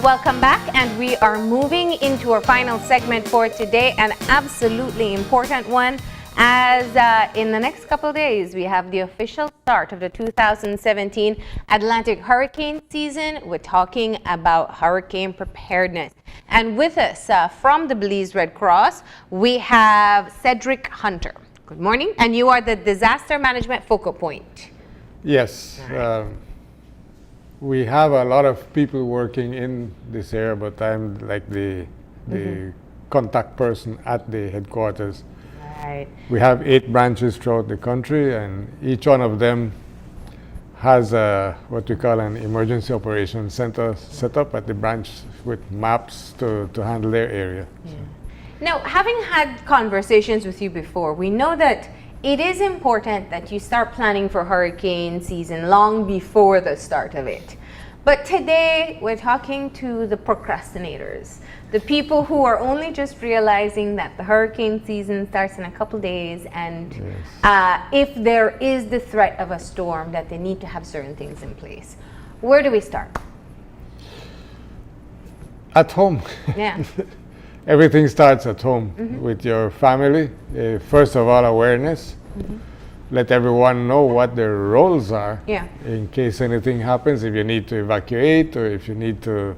Welcome back, and we are moving into our final segment for today, an absolutely important one, as in the next couple of days we have the official start of the 2017 Atlantic hurricane season. We're talking about hurricane preparedness, and with us from the Belize Red Cross we have Frederick Hunter. Good morning, and you are the disaster management focal point. Yes. We have a lot of people working in this area, but I'm like the contact person at the headquarters. Right. We have 8 branches throughout the country, and each one of them has what we call an emergency operations center set up at the branch with maps to handle their area. Yeah. Now, having had conversations with you before, we know that it is important that you start planning for hurricane season long before the start of it. But today, we're talking to the procrastinators, the people who are only just realizing that the hurricane season starts in a couple days, and if there is the threat of a storm, that they need to have certain things in place. Where do we start? At home. Yeah. Everything starts at home with your family. First of all, awareness. Let everyone know what their roles are in case anything happens, if you need to evacuate or if you need to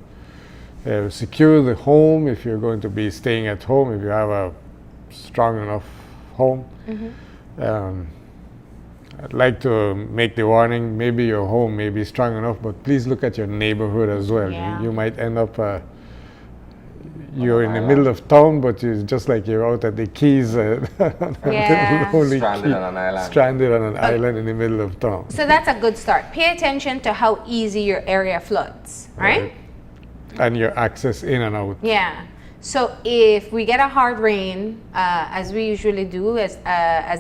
secure the home, if you're going to be staying at home, if you have a strong enough home. I'd like to make the warning, maybe your home may be strong enough, but please look at your neighborhood as well. Yeah. You might end up you're in the middle of town, but it's just like you're out at the Keys, stranded on an island. Stranded on an island in the middle of town. So that's a good start. Pay attention to how easy your area floods, right? And your access in and out. Yeah. So if we get a hard rain, as we usually do as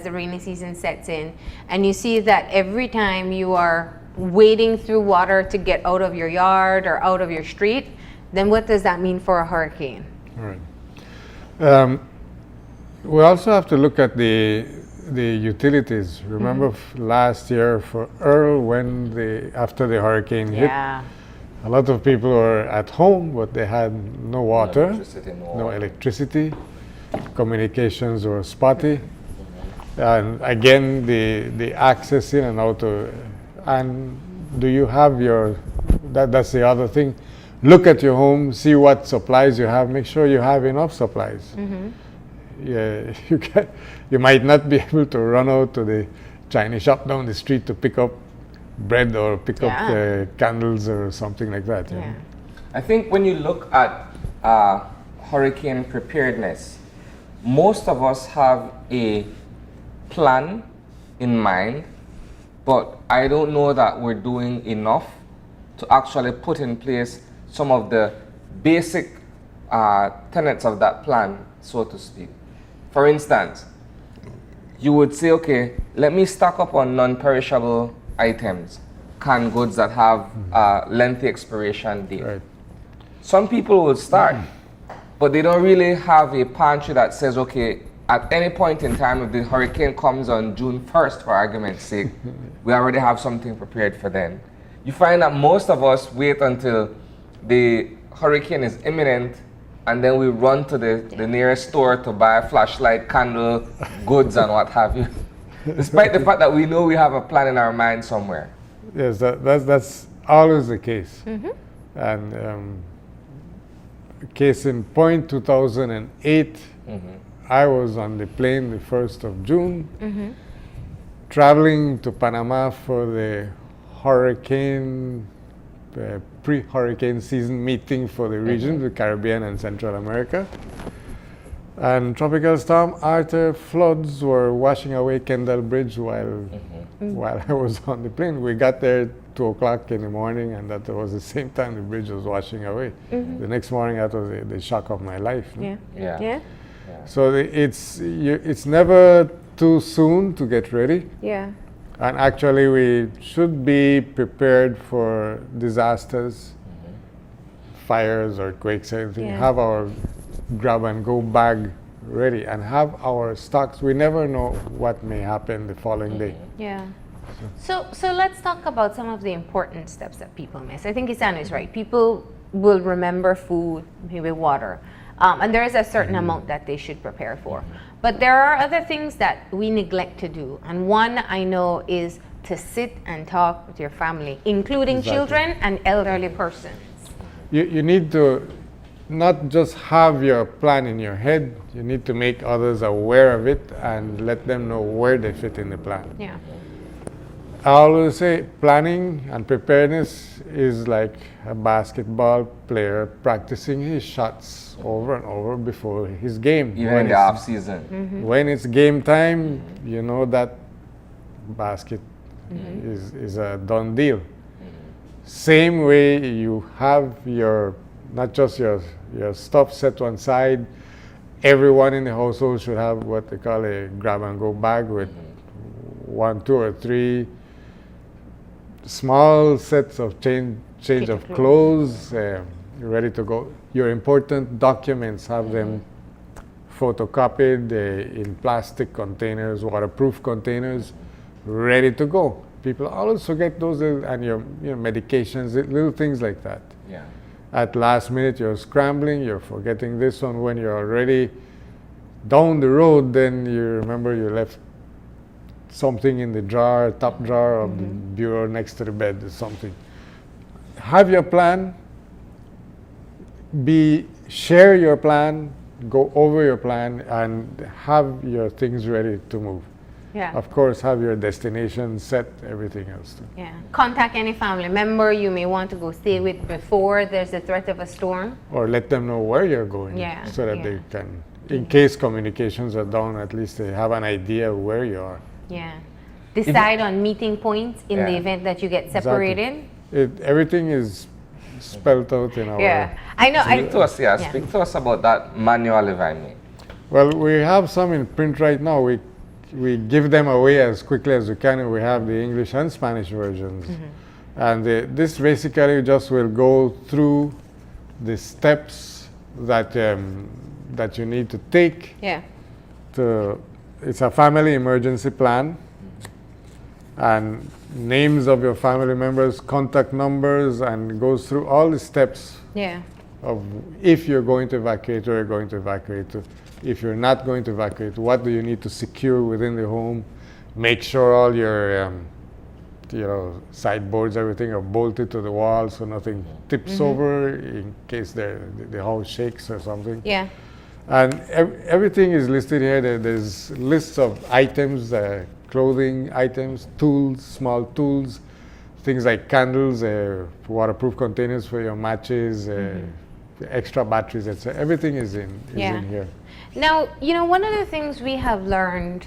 the rainy season sets in, and you see that every time you are wading through water to get out of your yard or out of your street, then what does that mean for a hurricane? All right. We also have to look at the utilities. Remember last year for Earl, after the hurricane hit, a lot of people were at home, but they had no water, no electricity. Communications were spotty. And again, the access in and out. And do you have that's the other thing. Look at your home, see what supplies you have, make sure you have enough supplies. Yeah, you might not be able to run out to the Chinese shop down the street to pick up bread or pick up candles or something like that. Yeah. I think when you look at hurricane preparedness, most of us have a plan in mind, but I don't know that we're doing enough to actually put in place some of the basic tenets of that plan, so to speak. For instance, you would say, okay, let me stock up on non-perishable items, canned goods that have lengthy expiration date. Right. Some people will start, but they don't really have a pantry that says, okay, at any point in time, if the hurricane comes on June 1st, for argument's sake, we already have something prepared for then. You find that most of us wait until the hurricane is imminent, and then we run to the nearest store to buy a flashlight, candle, goods, and what have you, despite the fact that we know we have a plan in our mind somewhere. Yes, that's always the case. And case in point, 2008, I was on the plane the 1st of June, traveling to Panama for the hurricane pre-hurricane season meeting for the region, the Caribbean and Central America. And Tropical Storm Arthur floods were washing away Kendall Bridge while I was on the plane. We got there 2 o'clock in the morning, and that was the same time the bridge was washing away. The next morning, that was the shock of my life. Yeah. So it's never too soon to get ready. Yeah. And actually, we should be prepared for disasters, fires, earthquakes, anything. Have our grab-and-go bag ready and have our stocks. We never know what may happen the following day. Yeah. So let's talk about some of the important steps that people miss. I think Isano is right. People will remember food, maybe water. And there is a certain amount that they should prepare for. But there are other things that we neglect to do. And one I know is to sit and talk with your family, including children and elderly persons. You need to not just have your plan in your head, you need to make others aware of it and let them know where they fit in the plan. Yeah. I always say planning and preparedness is like a basketball player practicing his shots over and over before his game. Even in the off season. When it's game time, you know that basket is a done deal. Same way you have your, not just your stuff set one side, everyone in the household should have what they call a grab and go bag with 1, 2, or 3 small sets of change of clothes, ready to go. Your important documents, have them photocopied in plastic containers, waterproof containers, ready to go. People always forget those and your medications, little things like that. Yeah. At last minute, you're scrambling, you're forgetting this one. When you're already down the road, then you remember you left something in the drawer, top drawer of the bureau next to the bed or something. Have your plan, share your plan, go over your plan, and have your things ready to move. Yeah. Of course, have your destination set, everything else too. Yeah. Contact any family member you may want to go stay with before there's a threat of a storm. Or let them know where you're going, Yeah, so that yeah. they can, in case communications are down, at least they have an idea of where you are. Yeah. Decide on meeting points in the Yeah. event that you get Exactly. separated. Everything is spelled out in our. Yeah. I know. Speak to us, speak to us about that manual, if I may. Well, we have some in print right now. We give them away as quickly as we can, and we have the English and Spanish versions. And this basically just will go through the steps that that you need to take. Yeah. It's a family emergency plan, and names of your family members, contact numbers, and goes through all the steps Yeah. of if you're going to evacuate, where you're going to evacuate to. If you're not going to evacuate, what do you need to secure within the home? Make sure all your sideboards, everything are bolted to the wall so nothing tips over in case the house shakes or something. Yeah. And everything is listed here. There's lists of items, clothing items, tools, small tools, things like candles, waterproof containers for your matches, extra batteries, etc. Everything is in here. Now, one of the things we have learned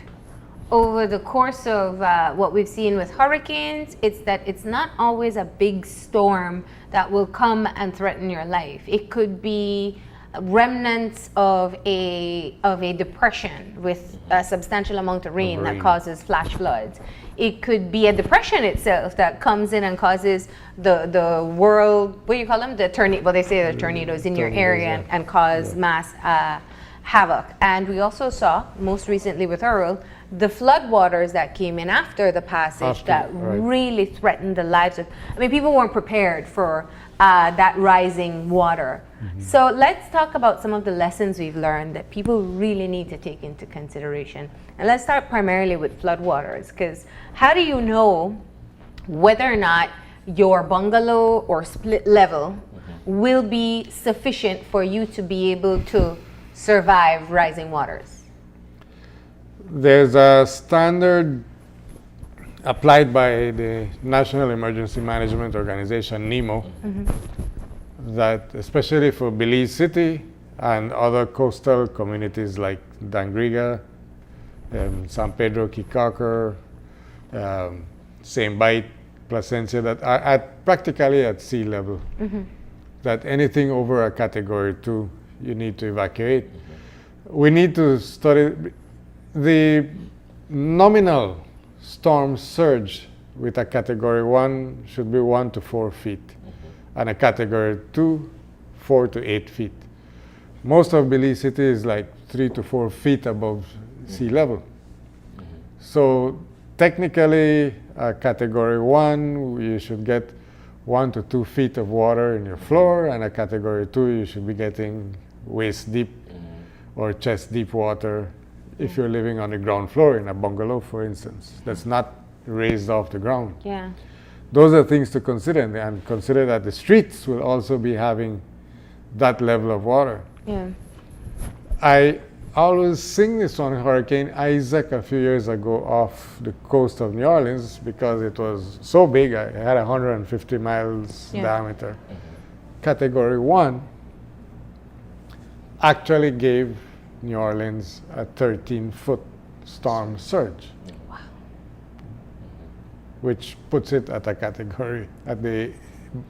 over the course of what we've seen with hurricanes, it's that it's not always a big storm that will come and threaten your life. It could be remnants of a depression with a substantial amount of rain that causes flash floods. It could be a depression itself that comes in and causes the world, what do you call them? The tornado. Well, they say the tornadoes in your area and cause mass havoc. And we also saw, most recently with Earl, the floodwaters that came in after the passage really threatened the lives of. I mean, people weren't prepared for that rising water. So let's talk about some of the lessons we've learned that people really need to take into consideration. And let's start primarily with floodwaters, because how do you know whether or not your bungalow or split level will be sufficient for you to be able to survive rising waters? There's a standard applied by the National Emergency Management Organization, NEMO, that especially for Belize City and other coastal communities like Dangriga, San Pedro, Kikaker, St. Bite, Placencia, that are practically at sea level, that anything over a Category 2, you need to evacuate. We need to study the nominal storm surge with a Category 1 should be 1 to 4 feet, and a Category 2, 4 to 8 feet. Most of Belize City is like 3 to 4 feet above sea level. So technically, a Category 1, you should get 1 to 2 feet of water in your floor, and a category 2, you should be getting waist deep or chest deep water if you're living on the ground floor in a bungalow, for instance, that's not raised off the ground. Yeah. Those are things to consider, and consider that the streets will also be having that level of water. Yeah. I always sing this on Hurricane Isaac a few years ago off the coast of New Orleans because it was so big. It had 150 miles diameter. Category 1 actually gave New Orleans a 13-foot storm surge. Wow. Which puts it at the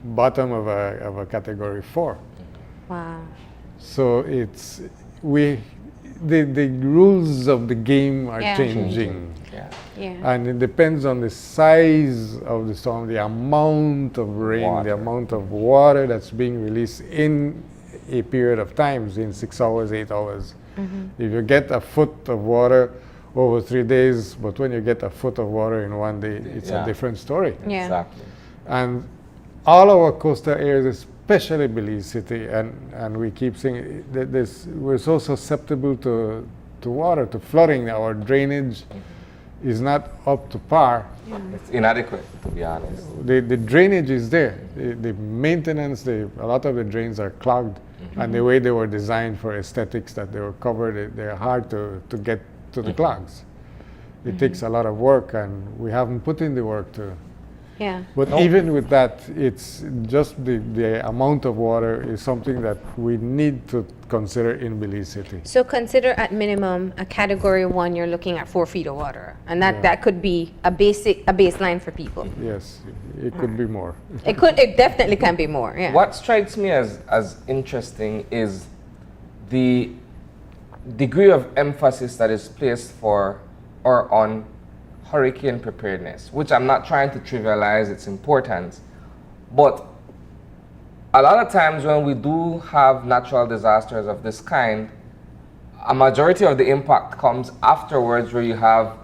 bottom of a category 4. Wow. So the rules of the game are changing. Yeah. Yeah. And it depends on the size of the storm, the amount of rain, the amount of water that's being released in a period of time, in 6 hours, 8 hours. If you get a foot of water over 3 days, but when you get a foot of water in 1 day, it's a different story. Yeah. Exactly. And all our coastal areas, especially Belize City, and we keep saying that we're so susceptible to water, to flooding. Our drainage is not up to par. It's inadequate, to be honest. The drainage is there. The maintenance, a lot of the drains are clogged, and the way they were designed for aesthetics, that they were covered, they're hard to get to the clogs. It takes a lot of work, and we haven't put in the work to. Yeah. But even with that, it's just the amount of water is something that we need to consider in Belize City. So consider at minimum a category 1, you're looking at 4 feet of water. And that could be a baseline for people. Yes, it could be more. It definitely can be more. Yeah. What strikes me as interesting is the degree of emphasis that is placed on hurricane preparedness, which I'm not trying to trivialize its importance, but a lot of times when we do have natural disasters of this kind, a majority of the impact comes afterwards, where you have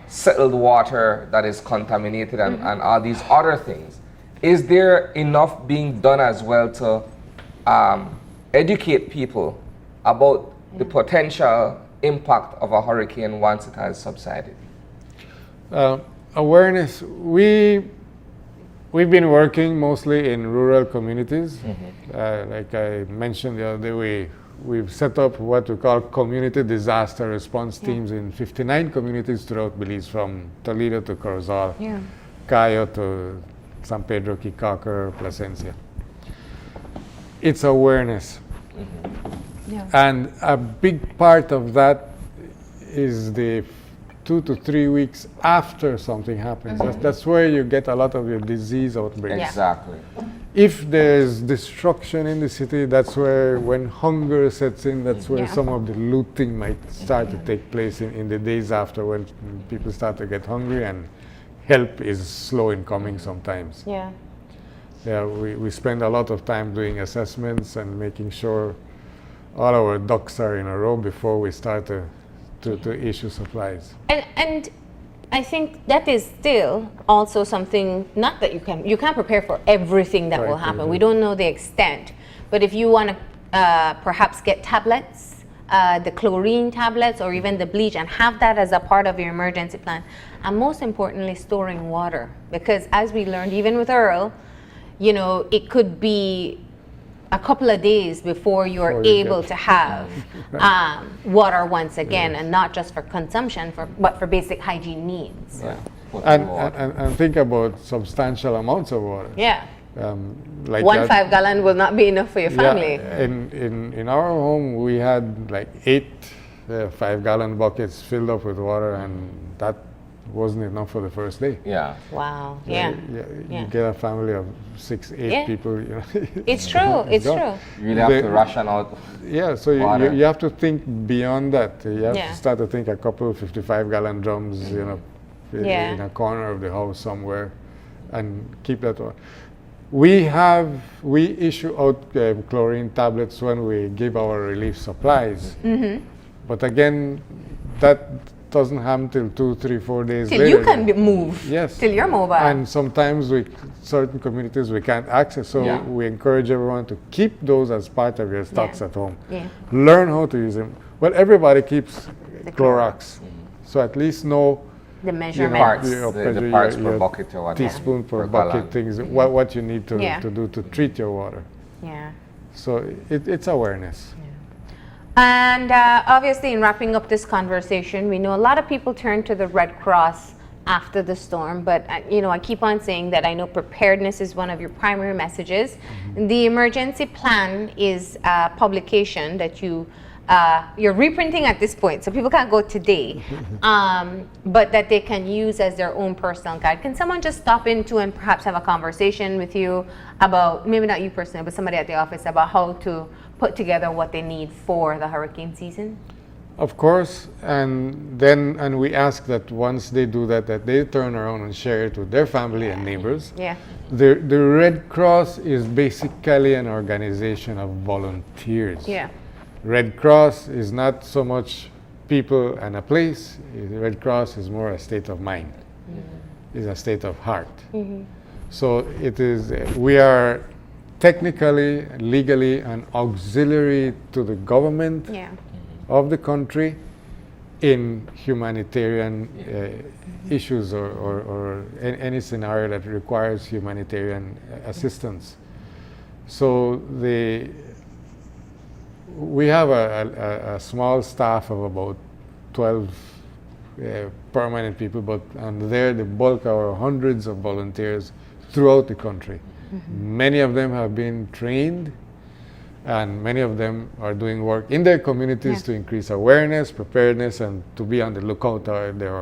settled water that is contaminated and all these other things. Is there enough being done as well to educate people about the potential impact of a hurricane once it has subsided? Awareness, we've been working mostly in rural communities. Like I mentioned the other day, we've set up what we call community disaster response teams in 59 communities throughout Belize, from Toledo to Corozal, Cayo to San Pedro, Kikaker, Placencia. It's awareness. And a big part of that is the 2 to 3 weeks after something happens. That's where you get a lot of your disease outbreaks. Exactly. If there's destruction in the city, that's where, when hunger sets in, that's where some of the looting might start to take place in the days after, when people start to get hungry and help is slow in coming sometimes. Yeah. We spend a lot of time doing assessments and making sure all our ducks are in a row before we start to issue supplies. And I think that is still also something, not that you can't prepare for everything that will happen. We don't know the extent. But if you want to perhaps get tablets, the chlorine tablets, or even the bleach, and have that as a part of your emergency plan. And most importantly, storing water. Because as we learned, even with Earl, it could be a couple of days before you're able to have water once again, and not just for consumption, but for basic hygiene needs. And think about substantial amounts of water. Yeah. Like 1 5-gallon will not be enough for your family. In our home, we had like 8 5-gallon buckets filled up with water, and that wasn't enough for the first day. Yeah. Wow. Yeah. You get a family of 6, 8 people. It's true. It's true. You really have to ration out. Yeah. So you have to think beyond that. You have to start to think a couple of 55-gallon drums, in a corner of the house somewhere, and keep that on. We issue out chlorine tablets when we give our relief supplies. But again, doesn't happen till 2, 3, 4 days Till later. you can move. Yes. Till you're mobile. And sometimes certain communities we can't access, so Yeah. we encourage everyone to keep those as part of your stocks Yeah. at home. Yeah. Learn how to use them. Well, everybody keeps The Clorox, so at least know The you measurement. know, Parts, your the pressure, parts your per bucket or whatever. teaspoon per Per bucket, gallon. things, what you need to, Yeah. to do to treat your water. Yeah. So it's awareness. And obviously, in wrapping up this conversation, we know a lot of people turn to the Red Cross after the storm, but I keep on saying that I know preparedness is one of your primary messages. The emergency plan is a publication that you're reprinting at this point, so people can't go today, but that they can use as their own personal guide. Can someone just stop into and perhaps have a conversation with you about, maybe not you personally, but somebody at the office, about how to put together what they need for the hurricane season? Of course, and we ask that once they do that they turn around and share it with their family and neighbors. Yeah. The Red Cross is basically an organization of volunteers. Yeah. Red Cross is not so much people and a place. The Red Cross is more a state of mind. It's a state of heart. So it is. We are technically, legally, an auxiliary to the government Yeah. of the country in humanitarian issues or any scenario that requires humanitarian assistance. So we have a small staff of about 12 permanent people, but and there the bulk are hundreds of volunteers throughout the country. Many of them have been trained, and many of them are doing work in their communities to increase awareness, preparedness, and to be on the lookout. There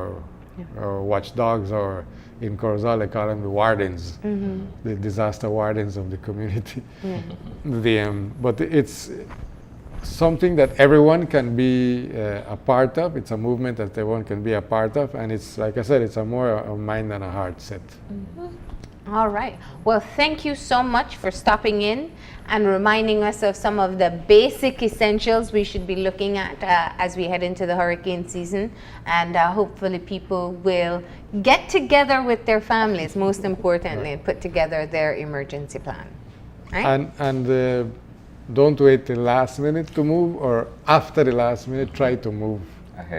are watchdogs, or in Corozal they call them the wardens, the disaster wardens of the community. But it's something that everyone can be a part of. It's a movement that everyone can be a part of, and it's, like I said, it's a more a mind and a heart set. All right. Well, thank you so much for stopping in and reminding us of some of the basic essentials we should be looking at as we head into the hurricane season. And hopefully people will get together with their families, most importantly, and put together their emergency plan. Right? And don't wait till last minute to move, or after the last minute, try to move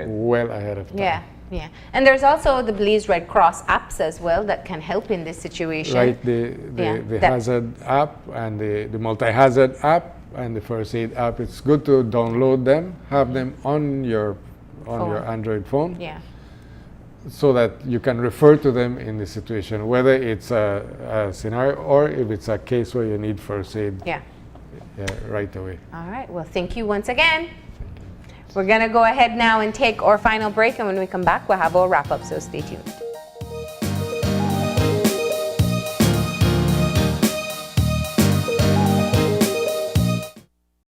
well ahead of time. Yeah. Yeah, and there's also the Belize Red Cross apps as well that can help in this situation. Right, the hazard app and the multi-hazard app and the first aid app. It's good to download them, have them on your Android phone. Yeah. So that you can refer to them in the situation, whether it's a scenario or if it's a case where you need first aid. Yeah. Right away. All right. Well, thank you once again. We're going to go ahead now and take our final break, and when we come back, we'll have our wrap-up, so stay tuned.